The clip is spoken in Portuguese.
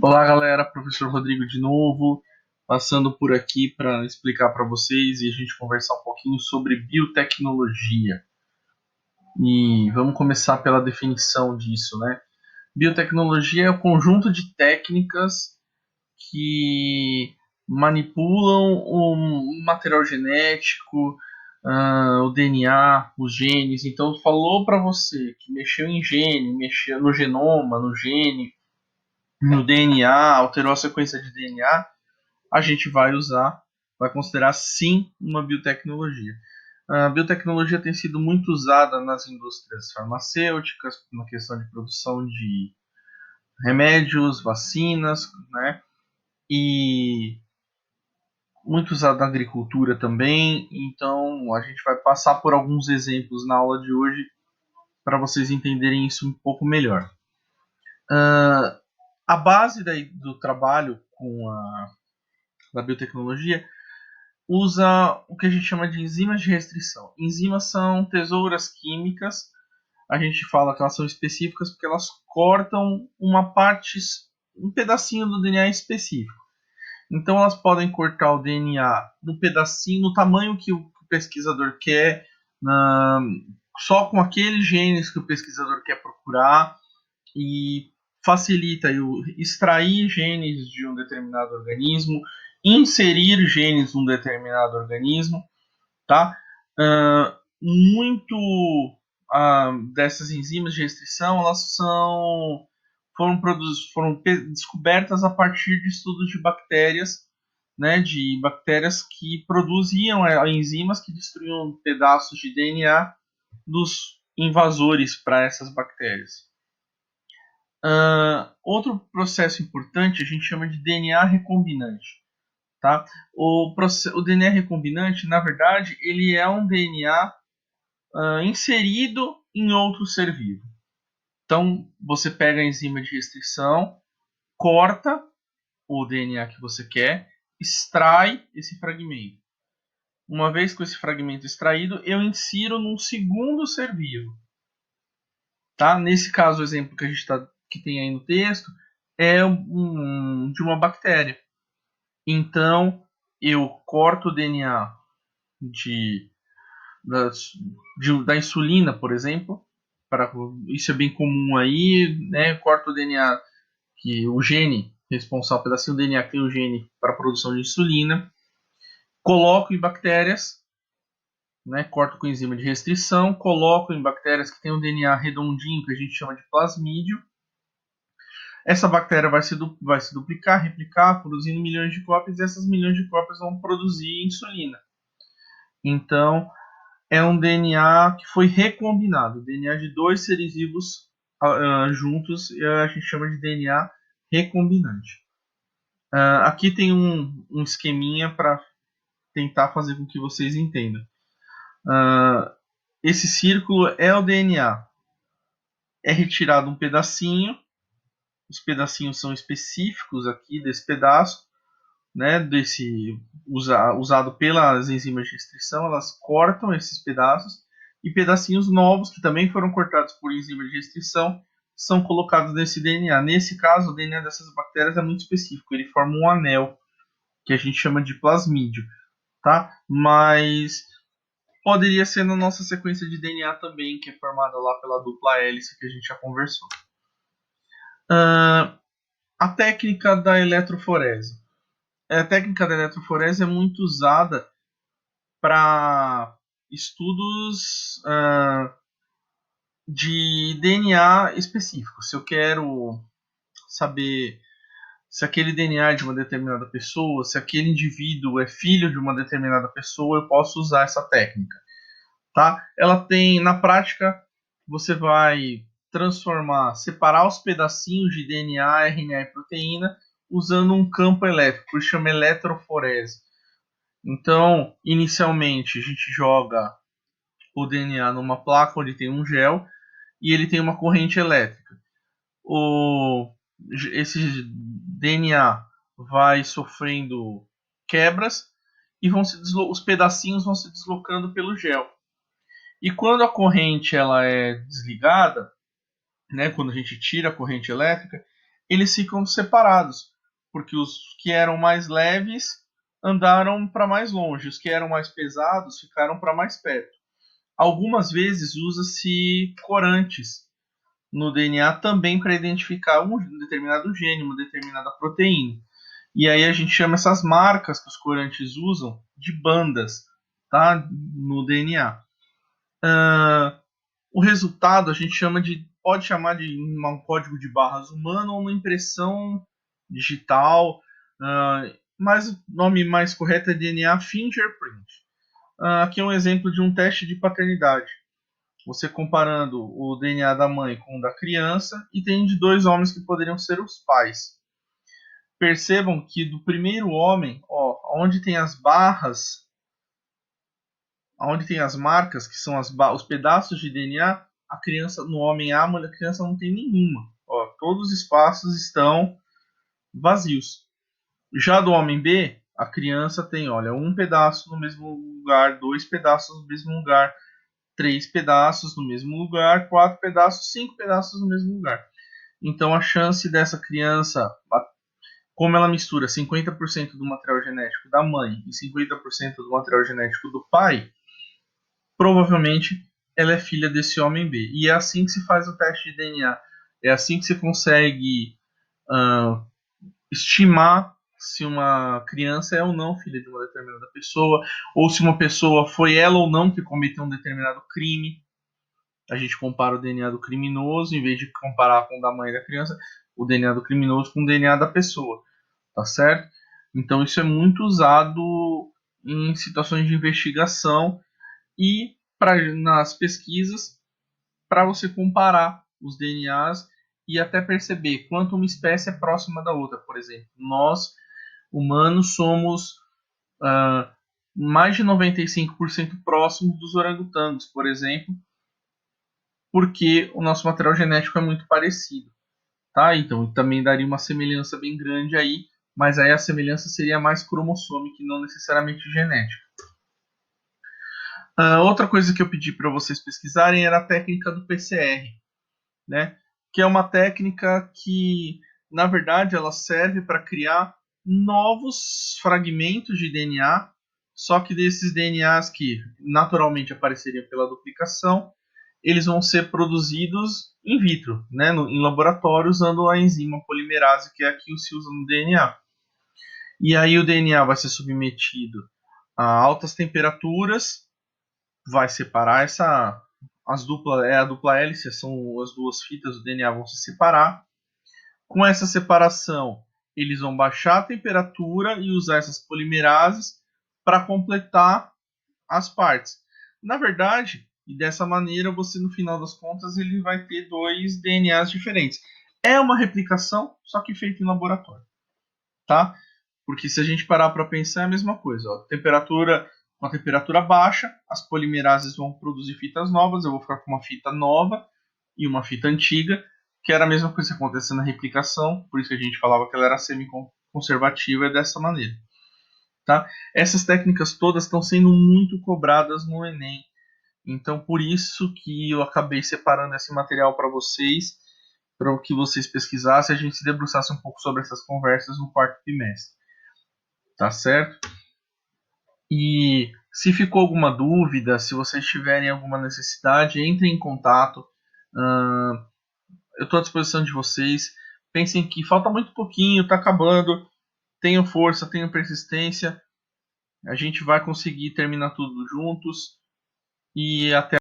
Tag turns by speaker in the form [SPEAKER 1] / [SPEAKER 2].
[SPEAKER 1] Olá, galera, professor Rodrigo de novo, passando por aqui para explicar para vocês e a gente conversar um pouquinho sobre biotecnologia. E vamos começar pela definição disso, né? Biotecnologia é o conjunto de técnicas que manipulam o material genético, o DNA, os genes. Então, falou para você que mexeu em gene, mexeu no genoma, no gene, no DNA, alterou a sequência de DNA, a gente vai considerar sim uma biotecnologia. A biotecnologia tem sido muito usada nas indústrias farmacêuticas, na questão de produção de remédios, vacinas, né? E muito usada na agricultura também. Então, a gente vai passar por alguns exemplos na aula de hoje para vocês entenderem isso um pouco melhor. A base do trabalho da biotecnologia usa o que a gente chama de enzimas de restrição. Enzimas são tesouras químicas. A gente fala que elas são específicas porque elas cortam um pedacinho do DNA específico. Então elas podem cortar o DNA no pedacinho, no tamanho que o pesquisador quer, só com aqueles genes que o pesquisador quer procurar, e facilita extrair genes de um determinado organismo, inserir genes num determinado organismo, tá? Muito dessas enzimas de restrição, elas foram descobertas a partir de estudos de bactérias, né, de bactérias que produziam enzimas que destruíam pedaços de DNA dos invasores para essas bactérias. Outro processo importante a gente chama de DNA recombinante. Tá? O DNA recombinante, na verdade, ele é um DNA inserido em outro ser vivo. Então, você pega a enzima de restrição, corta o DNA que você quer, extrai esse fragmento. Uma vez com esse fragmento extraído, eu insiro num segundo ser vivo. Tá? Nesse caso, o exemplo que que tem aí no texto é de uma bactéria. Então, eu corto o DNA da insulina, por exemplo. Isso é bem comum aí, né? Corto o DNA, que o gene responsável, pedacinho do DNA que tem o gene para a produção de insulina. Coloco em bactérias, né? Corto com enzima de restrição. Coloco em bactérias que tem um DNA redondinho, que a gente chama de plasmídio. Essa bactéria vai se duplicar, replicar, produzindo milhões de cópias, e essas milhões de cópias vão produzir insulina. Então, é um DNA que foi recombinado, DNA de dois seres vivos juntos, a gente chama de DNA recombinante. Aqui tem um esqueminha para tentar fazer com que vocês entendam. Esse círculo é o DNA. É retirado um pedacinho, os pedacinhos são específicos aqui desse pedaço, né, usado pelas enzimas de restrição, elas cortam esses pedaços e pedacinhos novos que também foram cortados por enzimas de restrição são colocados nesse DNA. Nesse caso, o DNA dessas bactérias é muito específico, ele forma um anel que a gente chama de plasmídio, tá? Mas poderia ser na nossa sequência de DNA também, que é formada lá pela dupla hélice que a gente já conversou. A técnica da eletroforese. A técnica da eletroforese é muito usada para estudos de DNA específicos. Se eu quero saber se aquele DNA é de uma determinada pessoa, se aquele indivíduo é filho de uma determinada pessoa, eu posso usar essa técnica. Tá? Ela tem, na prática, você vai separar os pedacinhos de DNA, RNA e proteína usando um campo elétrico, que se chama eletroforese. Então, inicialmente, a gente joga o DNA numa placa onde tem um gel e ele tem uma corrente elétrica. Esse DNA vai sofrendo quebras e os pedacinhos vão se deslocando pelo gel. E quando a corrente ela é desligada, né, quando a gente tira a corrente elétrica, eles ficam separados, porque os que eram mais leves andaram para mais longe, os que eram mais pesados ficaram para mais perto. Algumas vezes usa-se corantes no DNA também para identificar um determinado gene, uma determinada proteína. E aí a gente chama essas marcas que os corantes usam de bandas, tá? No DNA. O resultado a gente pode chamar de um código de barras humano ou uma impressão digital, mas o nome mais correto é DNA fingerprint. Aqui é um exemplo de um teste de paternidade. Você comparando o DNA da mãe com o da criança e tem de dois homens que poderiam ser os pais. Percebam que do primeiro homem, onde tem as barras, onde tem as marcas, que são os pedaços de DNA, a criança, no homem A, a criança não tem nenhuma. Todos os espaços estão vazios. Já do homem B, a criança tem, um pedaço no mesmo lugar, dois pedaços no mesmo lugar, 3 pedaços no mesmo lugar, 4 pedaços, 5 pedaços no mesmo lugar. Então a chance dessa criança, como ela mistura 50% do material genético da mãe e 50% do material genético do pai, provavelmente ela é filha desse homem B. E é assim que se faz o teste de DNA. É assim que se consegue estimar se uma criança é ou não filha de uma determinada pessoa, ou se uma pessoa foi ela ou não que cometeu um determinado crime. A gente compara o DNA do criminoso, em vez de comparar com o da mãe da criança, o DNA do criminoso com o DNA da pessoa, tá certo? Então isso é muito usado em situações de investigação e nas pesquisas para você comparar os DNAs e até perceber quanto uma espécie é próxima da outra. Por exemplo, nós humanos somos mais de 95% próximos dos orangotangos, por exemplo, porque o nosso material genético é muito parecido, tá? Então também daria uma semelhança bem grande aí, mas aí a semelhança seria mais cromossômica e não necessariamente genética. Outra coisa que eu pedi para vocês pesquisarem era a técnica do PCR, né? Que é uma técnica que, na verdade, ela serve para criar novos fragmentos de DNA, só que desses DNAs que naturalmente apareceriam pela duplicação, eles vão ser produzidos in vitro, né, em laboratório, usando a enzima polimerase, que é a que se usa no DNA. E aí o DNA vai ser submetido a altas temperaturas, vai separar a dupla hélice, são as duas fitas do DNA vão se separar. Com essa separação, eles vão baixar a temperatura e usar essas polimerases para completar as partes. Na verdade, e dessa maneira, você no final das contas ele vai ter dois DNAs diferentes. É uma replicação, só que feita em laboratório, tá? Porque se a gente parar para pensar é a mesma coisa. Com a temperatura baixa, as polimerases vão produzir fitas novas. Eu vou ficar com uma fita nova e uma fita antiga, que era a mesma coisa que acontecia na replicação. Por isso que a gente falava que ela era semi-conservativa, é dessa maneira. Tá? Essas técnicas todas estão sendo muito cobradas no Enem. Então, por isso que eu acabei separando esse material para vocês, para que vocês pesquisassem e a gente se debruçasse um pouco sobre essas conversas no quarto trimestre. Tá certo? E se ficou alguma dúvida, se vocês tiverem alguma necessidade, entrem em contato. Eu estou à disposição de vocês. Pensem que falta muito pouquinho, está acabando. Tenham força, tenham persistência. A gente vai conseguir terminar tudo juntos. E até